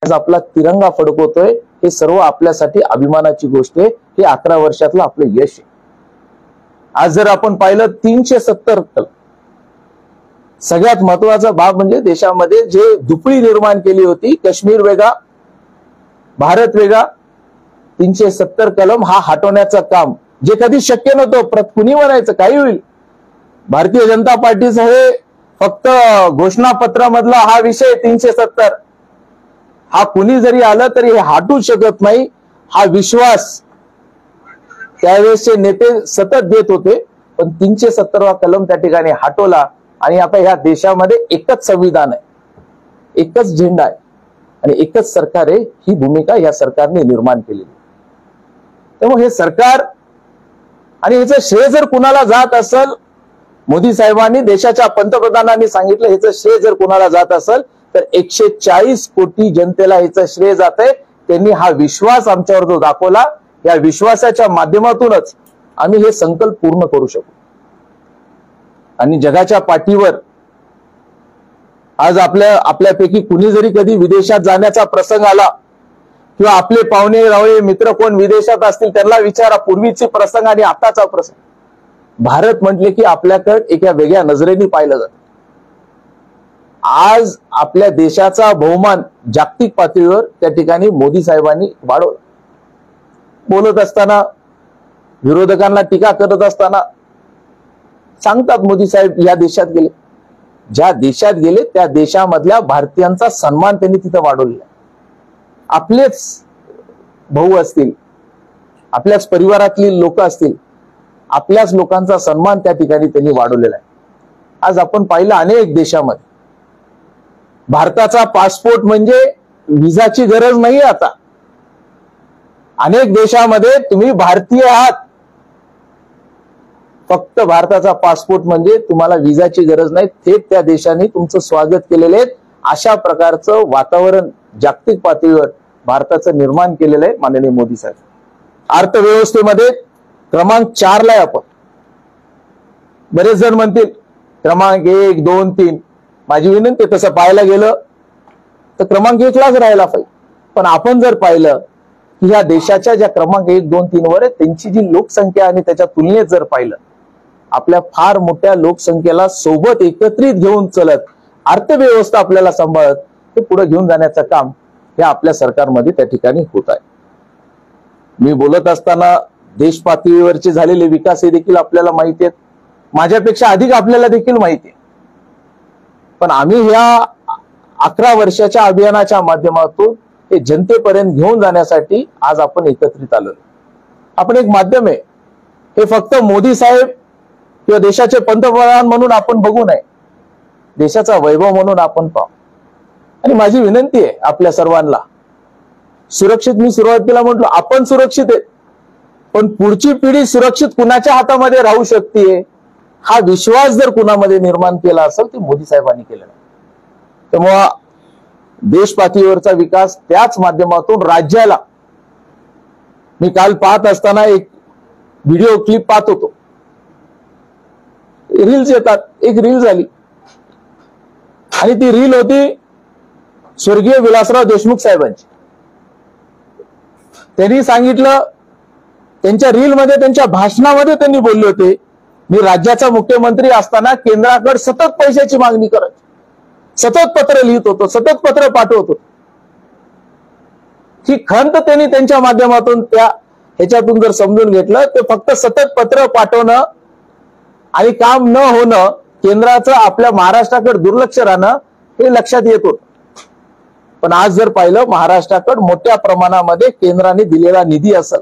आज आपला तिरंगा फडकवतोय, हे सर्व आपल्यासाठी अभिमानाची गोष्ट आहे। हे 11 वर्षातलं आपलं यश आहे। आज जर आपण पाहिलं 370 सगळ्यात महत्वाचा भाग म्हणजे देशामध्ये जे दुपळी निर्माण केली होती, काश्मीर वेगळा भारत वेगळा, 370 कलम हा हटवण्याचं काम जे कधी शक्य नव्हतं। कुणी म्हणायचं काही होईल, भारतीय जनता पार्टीचं हे फक्त घोषणापत्रामधला हा विषय 370 हा कुणी जरी आलं तरी हे हटू शकत नाही, हा विश्वास त्यावेळेसचे नेते सतत देत होते। पण 370 कलम त्या ठिकाणी हटवला आणि आता ह्या देशामध्ये एकच संविधान आहे, एकच झेंडा आहे आणि एकच सरकार आहे। ही भूमिका या सरकारने निर्माण केलेली। त्यामुळे हे सरकार आणि याचं श्रेय जर कुणाला जात असेल, मोदी साहेबांनी देशाच्या पंतप्रधानांनी सांगितलं ह्याचं श्रेय जर कुणाला जात असेल तर 140 कोटी जनतेला ह्याचं श्रेय जात आहे। त्यांनी हा विश्वास आमच्यावर जो दाखवला, या विश्वासाच्या माध्यमातूनच आम्ही हे संकल्प पूर्ण करू शकू। आणि जगाच्या पाठीवर आज आपल्यापैकी कुणी जरी कधी विदेशात जाण्याचा प्रसंग आला किंवा आपले पाहुणे रावळे मित्र कोण विदेशात असतील त्यांना विचारा, पूर्वीचे प्रसंग आणि आताचा प्रसंग। भारत म्हटले की आपल्याकडे एका वेगळ्या नजरेने पाहिलं जातं। आज आपल्या देशाचा बहुमान जागतिक पातळीवर त्या ठिकाणी मोदी साहेबांनी वाढवला। बोलत असताना, विरोधकांना टीका करत असताना सांगतात मोदी साहेब या देशात गेले, ज्या देशात गेले त्या देशामधल्या भारतीयांचा सन्मान त्यांनी तिथं वाढवलेला। आपलेच भाऊ असतील, आपल्याच परिवारातली लोक असतील, आपल्याच लोकांचा सन्मान त्या ठिकाणी त्यांनी वाढवलेला आहे। आज आपण पाहिलं अनेक देशामध्ये भारताचा पासपोर्ट म्हणजे विजाची गरज नाही आता। अनेक देशामध्ये तुम्ही भारतीय आहात, फक्त भारताचा पासपोर्ट म्हणजे तुम्हाला विजाची गरज नाही, थेट त्या देशाने तुमचं स्वागत केलेलं आहे। अशा प्रकारचं वातावरण जागतिक पातळीवर भारताचं निर्माण केलेलं आहे माननीय मोदी साहेब। अर्थव्यवस्थेमध्ये क्रमांक 4 ला आहे आपण। बरेच जण म्हणतील क्रमांक 1, 2, 3, माझी विनंती तसं पाहायला गेलं तर क्रमांक 1 लाच राहायला पाहिजे। पण आपण जर पाहिलं की या देशाच्या ज्या क्रमांक 1, 2, 3 वर त्यांची जी लोकसंख्या आणि त्याच्या तुलनेत जर पाहिलं, आपल्या फार मोठ्या लोकसंख्येला सोबत एकत्रित घेऊन चलत अर्थव्यवस्था आपल्याला सांभाळत ते पुढे घेऊन जाण्याचं काम हे आपल्या सरकारमध्ये त्या ठिकाणी होत आहे। मी बोलत असताना देश पातळीवरचे झालेले विकास हे देखील आपल्याला माहिती आहेत, माझ्यापेक्षा अधिक आपल्याला देखील माहिती आहे। पण आम्ही ह्या 11 वर्षाच्या अभियानाच्या माध्यमातून हे जनतेपर्यंत घेऊन जाण्यासाठी आज आपण एकत्रित आलो। आपण एक माध्यम आहे, हे फक्त मोदी साहेब किंवा देशाचे पंतप्रधान म्हणून आपण बघू नये, देशाचा वैभव म्हणून आपण पाहू। आणि माझी विनंती आहे आपल्या सर्वांना, सुरक्षित मी सुरुवातीला म्हटलो आपण सुरक्षित आहे, पण पुढची पिढी सुरक्षित कुणाच्या हातामध्ये राहू शकते हा विश्वास जर कुणामध्ये निर्माण केला असेल ते मोदी साहेबांनी केलेला आहे। त्यामुळे देश पातळीवरचा विकास त्याच माध्यमातून राज्याला, मी काल पाहत असताना एक व्हिडिओ क्लिप पाहत होतो, रील्स येतात, एक रील झाली आणि ती रील होती स्वर्गीय विलासराव देशमुख साहेबांची। त्यांनी सांगितलं, त्यांच्या रील मध्ये त्यांच्या भाषणामध्ये त्यांनी बोलले होते, मी राज्याचा मुख्यमंत्री असताना केंद्राकडे सतत पैशाची मागणी करायची, सतत पत्र लिहित होतो, सतत पत्र पाठवत होतो। ही खंत त्यांनी त्यांच्या माध्यमातून ह्याच्यातून जर समजून घेतलं तर फक्त सतत पत्र पाठवणं आणि काम न होणं, केंद्राचं आपल्या महाराष्ट्राकडे दुर्लक्ष राहणं हे लक्षात येत होतं। पण आज जर पाहिलं, महाराष्ट्राकडे मोठ्या प्रमाणामध्ये केंद्राने दिलेला निधी असेल,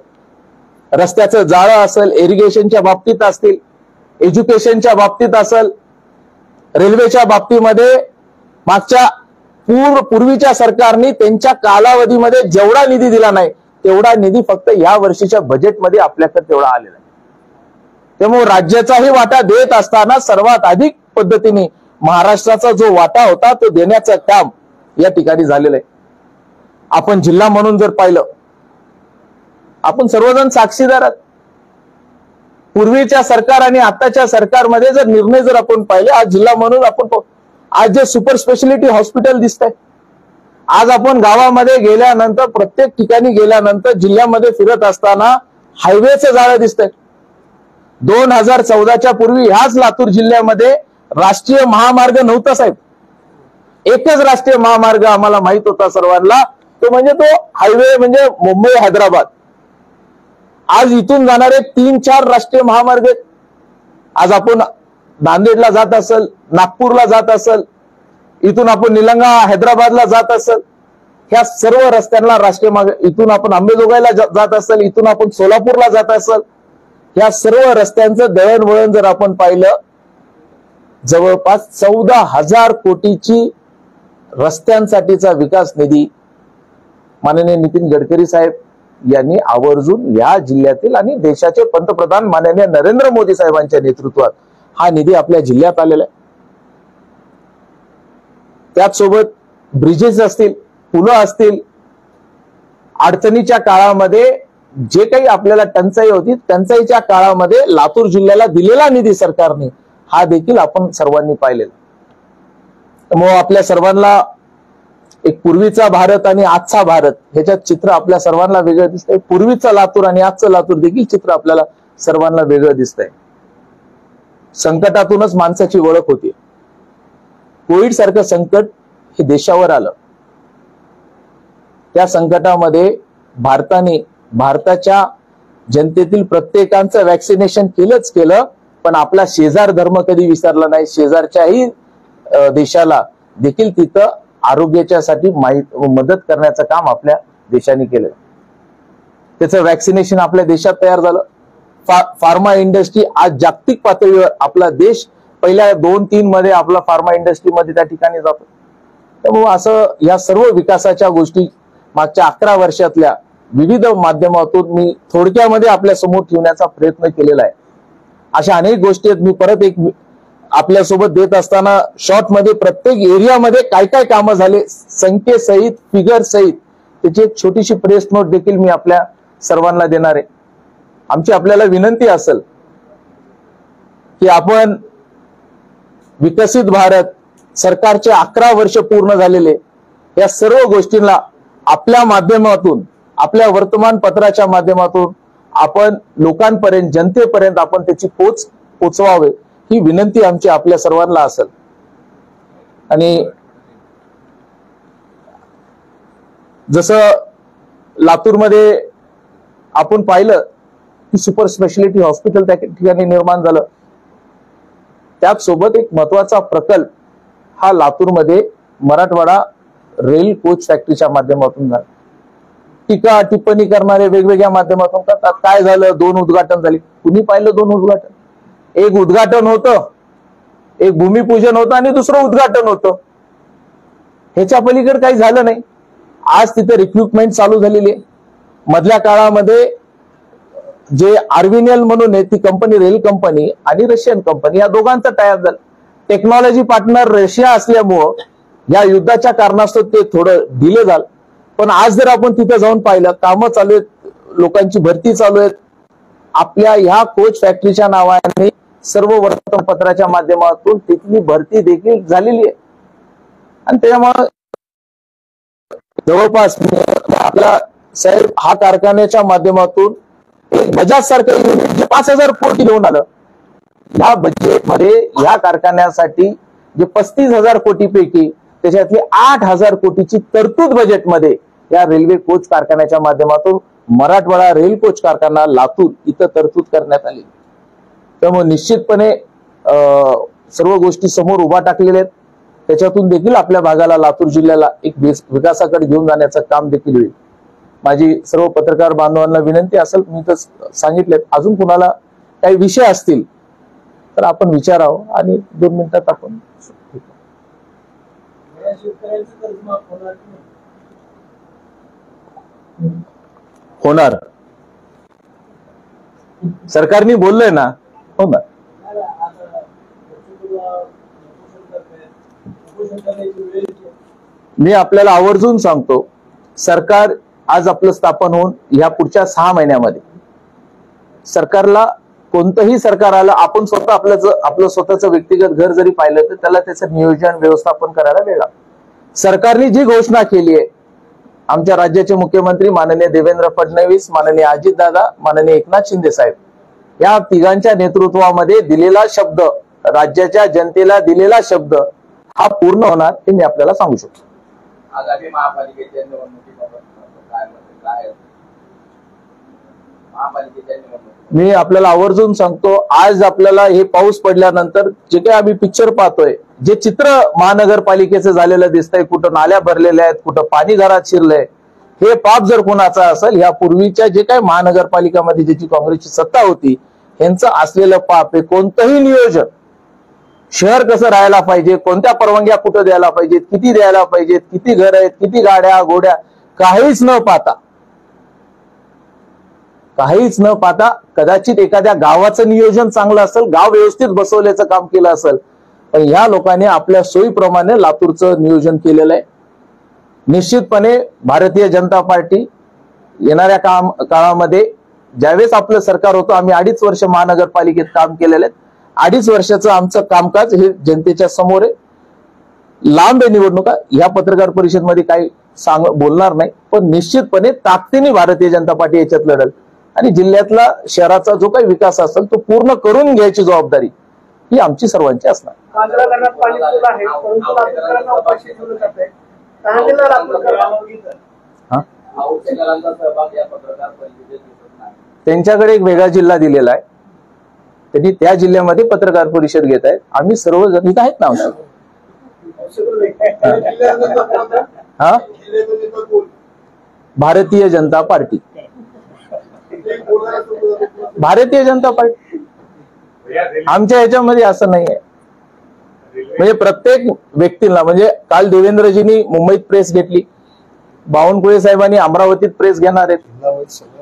रस्त्याचं जाळं असेल, इरिगेशनच्या बाबतीत असतील, एज्युकेशनच्या बाबतीत असेल, रेल्वेच्या बाबतीमध्ये मागच्या पूर्वीच्या सरकारने त्यांच्या कालावधीमध्ये जेवढा निधी दिला नाही तेवढा निधी फक्त या वर्षीच्या बजेटमध्ये आपल्याकडे तेवढा आलेला आहे। त्यामुळे राज्याचाही वाटा देत असताना सर्वात अधिक पद्धतीने महाराष्ट्राचा जो वाटा होता तो देण्याचं काम या ठिकाणी झालेलं आहे। आपण जिल्हा म्हणून जर पाहिलं, आपण सर्वजण साक्षीदार आहात। पूर्वीच्या सरकार आणि आताच्या सरकारमध्ये जर निर्णय जर आपण पाहिले, आज जिल्हा म्हणून आपण आज जे सुपर स्पेशालिटी हॉस्पिटल दिसत आहे, आज आपण गावामध्ये गेल्यानंतर, प्रत्येक ठिकाणी गेल्यानंतर, जिल्ह्यामध्ये फिरत असताना हायवेचं जाळं दिसतंय. 2014च्या पूर्वी ह्याच लातूर जिल्ह्यामध्ये राष्ट्रीय महामार्ग नव्हता साहेब. एकच राष्ट्रीय महामार्ग आम्हाला माहित होता सर्वांना, तो म्हणजे तो हायवे म्हणजे मुंबई हैदराबाद. आज इथून जाणारे 3-4 राष्ट्रीय महामार्ग. आज आपण नांदेडला जात असेल, नागपूरला जात असेल, इथून आपण निलंगा हैदराबादला जात असेल, ह्या सर्व रस्त्यांना राष्ट्रीय मार्ग. इथून आपण अंबेजोगाईला जात असेल, इथून आपण सोलापूरला जात असेल, ह्या सर्व रस्त्यांचं दळणवळण जर आपण पाहिलं, जवळपास 14,000 कोटीची रस्त्यांसाठीचा विकास निधी माननीय नितीन गडकरी साहेब यांनी आवर्जून या जिल्ह्यातील आणि देशाचे पंतप्रधान माननीय नरेंद्र मोदी साहेबांच्या नेतृत्वात हा निधी आपल्या जिल्ह्यात आलेला आहे. त्याचसोबत ब्रिजेस असतील, पुलं असतील, अडचणीच्या काळामध्ये जे काही आपल्याला टंचाई होती, टंचाईच्या काळामध्ये लातूर जिल्ह्याला दिलेला निधी सरकारने, हा देखील आपण सर्वांनी पाहिलेला. त्यामुळे आपल्या सर्वांना एक पूर्वीचा भारत आणि आजचा भारत ह्याच्यात चित्र आपल्या सर्वांना वेगळं दिसतंय. पूर्वीचं लातूर आणि आजचं लातूर देखील चित्र आपल्याला सर्वांना वेगळं दिसतंय. संकटातूनच माणसाची ओळख होती. कोविड सारखं संकट हे देशावर आलं. त्या संकटामध्ये भारताने, भारताच्या जनतेतील प्रत्येकांचं वॅक्सिनेशन केलंच केलं, पण आपला शेजार धर्म कधी विसरला नाही. शेजारच्याही देशाला देखील तिथं आरोग्याच्या साठी मदत करण्याचं काम आपल्या देशाने केलं. त्याचं वॅक्सिनेशन आपल्या देशात तयार झालं. फार्मा इंडस्ट्री आज जागतिक पातळीवर, आपला देश पहिल्या 2-3 मध्ये आपला फार्मा इंडस्ट्रीमध्ये त्या ठिकाणी जातो. त्यामुळे असं या सर्व विकासाच्या गोष्टी मागच्या 11 वर्षातल्या विविध माध्यमातून मी थोडक्यामध्ये आपल्या समोर ठेवण्याचा प्रयत्न केलेला आहे. अशा अनेक गोष्टी आहेत. मी परत एक आपल्यासोबत देत असताना शॉर्ट मध्ये प्रत्येक एरियामध्ये काय काय कामं झाले, संख्येसहित, फिगर सहित त्याची एक छोटीशी प्रेस नोट देखील मी आपल्या सर्वांना देणार आहे. आमची आपल्याला विनंती असेल की आपण विकसित भारत, सरकारचे 11 वर्ष पूर्ण झालेले, या सर्व गोष्टींना आपल्या माध्यमातून, आपल्या वर्तमानपत्राच्या माध्यमातून आपण लोकांपर्यंत, जनतेपर्यंत आपण त्याची पोचवावे, ही विनंती आमची आपल्या सर्वांना असेल. आणि जसं लातूरमध्ये आपण पाहिलं की सुपर स्पेशालिटी हॉस्पिटल त्या ठिकाणी निर्माण झालं, त्याचसोबत एक महत्वाचा प्रकल्प हा लातूरमध्ये मराठवाडा रेल कोच फॅक्टरीच्या माध्यमातून झाला. टीका टिप्पणी करणारे वेगवेगळ्या माध्यमातून करतात. काय झालं? 2 उद्घाटन झाली. कुणी पाहिलं 2 उद्घाटन? एक उद्घाटन होतं, एक भूमिपूजन होतं आणि दुसरं उद्घाटन होतं. ह्याच्या पलीकडे काही झालं नाही. आज तिथे रिक्रुटमेंट चालू झालेली आहे. मधल्या काळामध्ये जे आर्विनियल म्हणून आहे ती कंपनी, रेल कंपनी आणि रशियन कंपनी, या दोघांचं टायअप झालं. टेक्नॉलॉजी पार्टनर रशिया असल्यामुळं या युद्धाच्या कारणास्तव ते थोडं डिले झालं. पण आज जर आपण तिथे जाऊन पाहिलं, कामं चालू आहेत, लोकांची भरती चालू आहेत. आपल्या ह्या कोच फॅक्टरीच्या नावाने सर्व वर्तमानपत्राच्या माध्यमातून तिथली भरती देखील झालेली आहे. आणि त्याच्यामुळे जवळपास आपला साहेब हा कारखान्याच्या माध्यमातून एक बजाज सारखं युनिट जे 5,000 कोटी घेऊन आलं, या बजेटमध्ये या कारखान्यासाठी जे 35,000 कोटी पैकी त्याच्यातली 8,000 कोटीची तरतूद बजेटमध्ये या रेल्वे कोच कारखान्याच्या माध्यमातून मराठवाडा रेल कोच कारखाना लातूर इथं तरतूद करण्यात आली. त्यामुळे निश्चितपणे सर्व गोष्टी समोर उभा टाकलेल्या आहेत. त्याच्यातून देखील आपल्या भागाला, लातूर जिल्ह्याला एक विकासाकडे घेऊन जाण्याचं काम देखील होईल. माझी सर्व पत्रकार बांधवांना विनंती असेल, मी तर सांगितले, अजून कुणाला काही विषय असतील तर आपण विचारावं आणि 2 मिनिटात आपण होणार. सरकारने बोललंय ना, होणार. मी आपल्याला आवर्जून सांगतो, सरकार आज आपलं स्थापन होऊन या पुढच्या 6 महिन्यामध्ये सरकारला, कोणतंही सरकार आलं, आपण स्वतः आपलं स्वतःचं व्यक्तिगत घर जरी पाहिलं तर त्याला त्याचं नियोजन व्यवस्थापन करायला वेळ लागतो. सरकारने जी घोषणा केली आहे, आमच्या राज्याचे मुख्यमंत्री माननीय देवेंद्र फडणवीस, माननीय अजितदादा, माननीय एकनाथ शिंदे साहेब या तिघांच्या नेतृत्वामध्ये दिलेला शब्द, राज्याच्या जनतेला दिलेला शब्द हा पूर्ण होणार हे मी आपल्याला सांगू शकतो. आगामी महापालिकेच्या निवडणुकीबाबत काय महापालिकेच्या निवडणुकीत मी आपल्याला आवर्जून सांगतो, आज आपल्याला हे पाऊस पडल्यानंतर जे काही आम्ही पिक्चर पाहतोय, जे चित्र महानगरपालिकेचं झालेलं दिसतंय, कुठं नाल्या भरलेल्या आहेत, कुठं पाणी घरात शिरलंय, हे पाप जर कोणाचं असेल, या पूर्वीच्या जे काही महानगरपालिकामध्ये ज्याची काँग्रेसची सत्ता होती यांचं असलेलं पाप आहे. कोणतंही नियोजन, शहर कसं राहायला पाहिजे, कोणत्या परवानग्या कुठं द्यायला पाहिजेत, किती द्यायला पाहिजेत, किती घर आहेत, किती गाड्या घोड्या, काहीच न पाहता कदाचित एखाद्या गावाचं नियोजन चांगलं असेल, गाव व्यवस्थित बसवल्याचं काम केलं असेल, पण ह्या लोकांनी आपल्या सोयीप्रमाणे लातूरचं नियोजन केलेलं आहे. निश्चितपणे भारतीय जनता पार्टी येणाऱ्या काळामध्ये, ज्यावेळेस आपलं सरकार होतं, आम्ही 2.5 वर्ष महानगरपालिकेत काम केलेलं आहे. 2.5 वर्षाचं आमचं कामकाज हे जनतेच्या समोर आहे. लांब आहे निवडणुका, ह्या पत्रकार परिषदेमध्ये काही बोलणार नाही, पण निश्चितपणे ताकदीने भारतीय जनता पार्टी याच्यात लढल आणि जिल्ह्यातला, शहराचा जो काही विकास असेल तो पूर्ण करून घ्यायची जबाबदारी ही आमची सर्वांची असणार. त्यांच्याकडे एक वेगळा जिल्हा दिलेला आहे, त्यांनी त्या जिल्ह्यामध्ये पत्रकार परिषद घेत आहेत. आम्ही सर्वजण इथं आहेत ना आमचं. भारतीय जनता पार्टी, भारतीय जनता पार्टी आमच्या ह्याच्यामध्ये असं नाही आहे. म्हणजे प्रत्येक व्यक्तीला, म्हणजे काल देवेंद्रजींनी मुंबईत प्रेस घेतली, बावनकुळे साहेबांनी अमरावतीत प्रेस घेणार आहेत.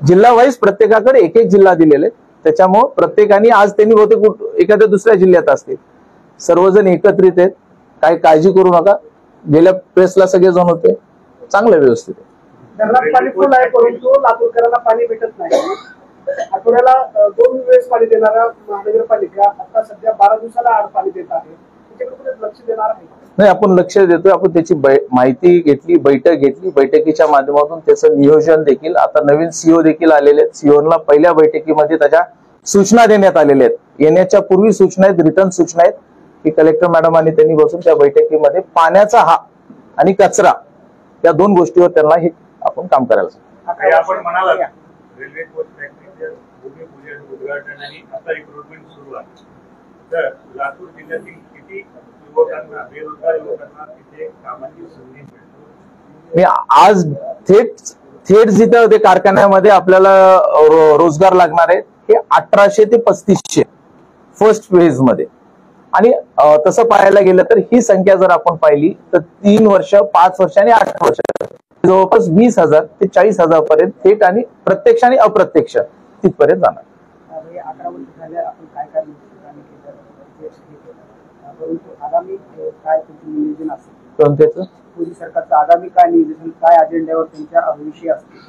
जिल्हा वाईज प्रत्येकाकडे एक एक जिल्हा दिलेले, त्याच्यामुळे प्रत्येकाने, आज त्यांनी बहुतेक एखाद्या दुसऱ्या जिल्ह्यात असतील, सर्वजण एकत्रित आहेत. काही काळजी करू नका, गेल्या प्रेसला सगळे जण होते, चांगलं व्यवस्थित आहे. धरणात पाणी फुल आहे, परंतु लातूरकरांना पाणी भेटत नाही. आठवड्याला 2 वेळेस पाणी देणारा महानगरपालिका आता सध्या 12 दिवसाला आड पाणी देत आहे. त्याच्याकडे लक्ष देणार आहे? नाही, आपण लक्ष देतोय. आपण त्याची माहिती घेतली, बैठक घेतली, बैठकीच्या माध्यमातून त्याचं नियोजन देखील, आता नवीन सीओ देखील आलेले आहेत. सीओला पहिल्या बैठकीमध्ये त्याच्या सूचना देण्यात आलेल्या आहेत. येण्याच्या पूर्वी सूचना आहेत, रिटर्न सूचना आहेत की कलेक्टर मॅडम आणि त्यांनी बसून त्या बैठकीमध्ये पाण्याचा हा आणि कचरा या 2 गोष्टीवर त्यांना हे आपण काम करायला. आपण म्हणाला रेल्वे कोच फॅक्टरीच्या भूमिपूजन, उद्घाटन आणि आता रिक्रुटमेंट सुरू आहे, तर लातूर जिल्ह्यातील किती युवकांना, बेरोजगार युवकांना तिथे कामाची संधी मिळते? मी आज थेट जिथं ते कारखान्यामध्ये आपल्याला रोजगार लागणार आहे हे 1800 ते 3500 फर्स्ट फेज मध्ये, आणि तसं पाहायला गेलं तर ही संख्या जर आपण पाहिली तर 3 वर्ष, 5 वर्ष आणि 8 वर्ष जवळपास 20,000 ते 40,000 पर्यंत थेट आणि प्रत्यक्ष आणि अप्रत्यक्ष तिथपर्यंत जाणार. 11 वर्ष झाले आपण काय काय परंतु आगामी काय नियोजन असेल? कोणत्याचं? मोदी सरकारचं आगामी काय नियोजन, काय अजेंड्यावर त्यांच्या विषय असतील?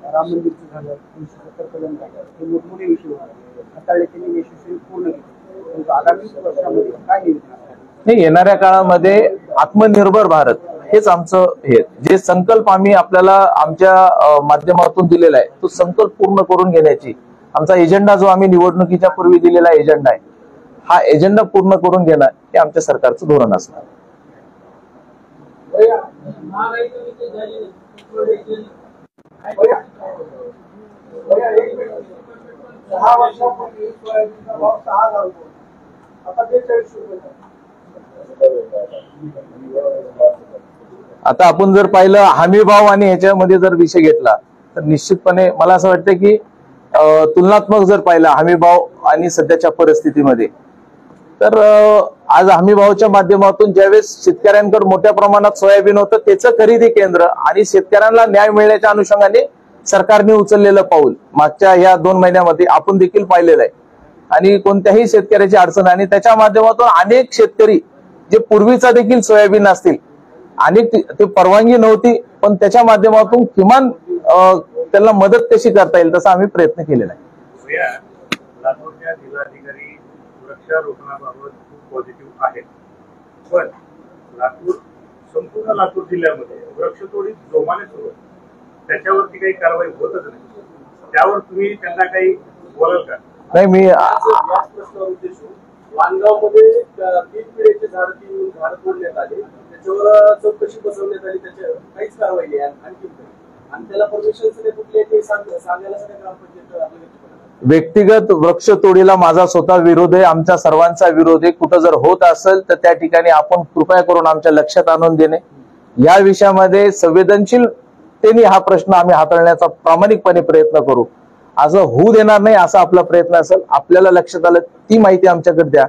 राम मंदिरचं झालं, 370 कलम झालं, हे मोठमोठे विषय होते, हाताळले त्यांनी यशस्वी पूर्ण केले, परंतु आगामी वर्षामध्ये काय नियोजन असेल? नाही, येणाऱ्या काळामध्ये आत्मनिर्भर भारत हेच आमचं हे, जे संकल्प आम्ही आपल्याला आमच्या माध्यमातून दिलेला आहे तो संकल्प पूर्ण करून घेण्याची आमचा एजेंडा, जो आम्ही निवडणुकीच्या पूर्वी दिलेला एजेंडा आहे, हा एजेंडा पूर्ण करून घेणं हे आमच्या सरकारचं धोरण असणार. आता आपण जर पाहिलं हमी भाव आणि ह्याच्यामध्ये जर विषय घेतला तर निश्चितपणे मला असं वाटतं की तुलनात्मक जर पाहिला हमी भाव आणि सध्याच्या परिस्थितीमध्ये, तर आज हमी भावाच्या माध्यमातून ज्यावेळेस शेतकऱ्यांकडे मोठ्या प्रमाणात सोयाबीन होतं त्याचं खरेदी केंद्र आणि शेतकऱ्यांना न्याय मिळण्याच्या अनुषंगाने सरकारने उचललेलं पाऊल मागच्या या 2 महिन्यामध्ये आपण देखील पाहिलेलं आहे. आणि कोणत्याही शेतकऱ्याची अडचण, आणि त्याच्या माध्यमातून अनेक शेतकरी जे पूर्वीचा देखील सोयाबीन असतील, अनेक ते परवानगी नव्हती, पण त्याच्या माध्यमातून किमान त्यांना मदत कशी करता येईल तसा आम्ही प्रयत्न केलेला आहे. लातूरच्या जिल्हाधिकारी वृक्षारोपणाबाबत खूप पॉझिटिव्ह आहेत, पण लातूर संपूर्ण लातूर जिल्ह्यामध्ये वृक्षतोडी जोमाने सुरू आहे, त्याच्यावरती काही कारवाई होतच नाही. त्यावर तुम्ही त्यांना काही बोलाल का? नाही, मी याच प्रश्नावर उद्देश वानगावमध्ये 3 पिढ्याचे झाड तोडण्यात आले, त्याच्यावर चौकशी बसवण्यात आली, त्याच्या काहीच कारवाई नाही आणखी. आणि त्याला परमिशन सगळे कुठले ते सांगायला सगळ्या ग्रामपंचायत आपल्याला व्यक्तिगत वृक्षतोडीला माझा स्वतः विरोध आहे, आमच्या सर्वांचा विरोध आहे. कुठं जर होत असेल तर त्या ठिकाणी आपण कृपया करून आमच्या लक्षात आणून देणे. या विषयामध्ये संवेदनशीलतेने हा प्रश्न आम्ही हाताळण्याचा प्रामाणिकपणे प्रयत्न करू. असं होऊ देणार नाही असा आपला प्रयत्न असेल. आपल्याला लक्षात आलं ती माहिती आमच्याकडे द्या.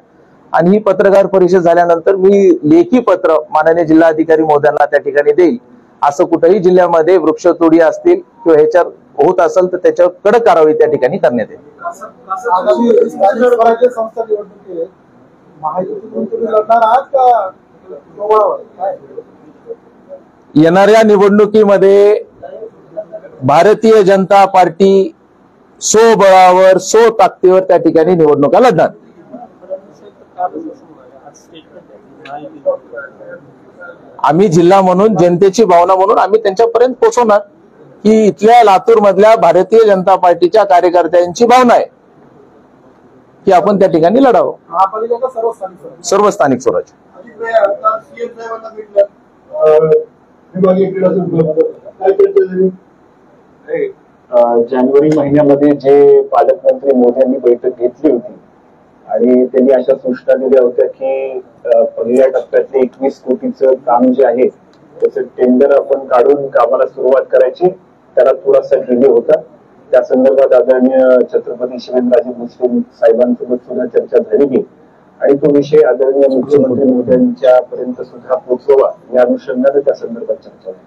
आणि ही पत्रकार परिषद झाल्यानंतर मी लेखी पत्र माननीय जिल्हाधिकारी महोदयांना त्या ठिकाणी देईल. असं कुठेही जिल्ह्यामध्ये वृक्षतोडी असतील किंवा ह्याच्यात होत असेल तर त्याच्यावर कडक कारवाई त्या ठिकाणी करण्यात येईल. आगामी स्थानिक स्वराज्य संस्था निवडणुकीत महायुतीतून तुम्ही लढणार आहात का सोबळावर? काय येणाऱ्या निवडणुकीमध्ये भारतीय जनता पार्टी स्वबळावर ताकदीवर त्या ठिकाणी निवडणुका लढणार. आम्ही जिल्हा म्हणून जनतेची भावना म्हणून आम्ही त्यांच्यापर्यंत पोहोचवणार की इथल्या लातूर मधल्या भारतीय जनता पार्टीच्या कार्यकर्त्यांची भावना आहे की आपण त्या ठिकाणी लढावं. महापालिका सर्व स्थानिक स्वराज्य सर्व स्थानिक स्वराज्य. जानेवारी महिन्यामध्ये जे पालकमंत्री मोदी यांनी बैठक घेतली होती आणि त्यांनी अशा सूचना दिल्या होत्या की पहिल्या टप्प्यातले 21 कोटीचं काम जे आहे त्याचं टेंडर आपण काढून कामाला सुरुवात करायची. त्याला थोडासा डिले होता. त्या संदर्भात आदरणीय छत्रपती शिवेंद्रराजे भोसले साहेबांसोबत सुद्धा चर्चा झालेली आणि तो विषय आदरणीय मुख्यमंत्री मोदी यांच्या पर्यंत सुद्धा पोहोचवा या अनुषंगाने त्या संदर्भात चर्चा झाली.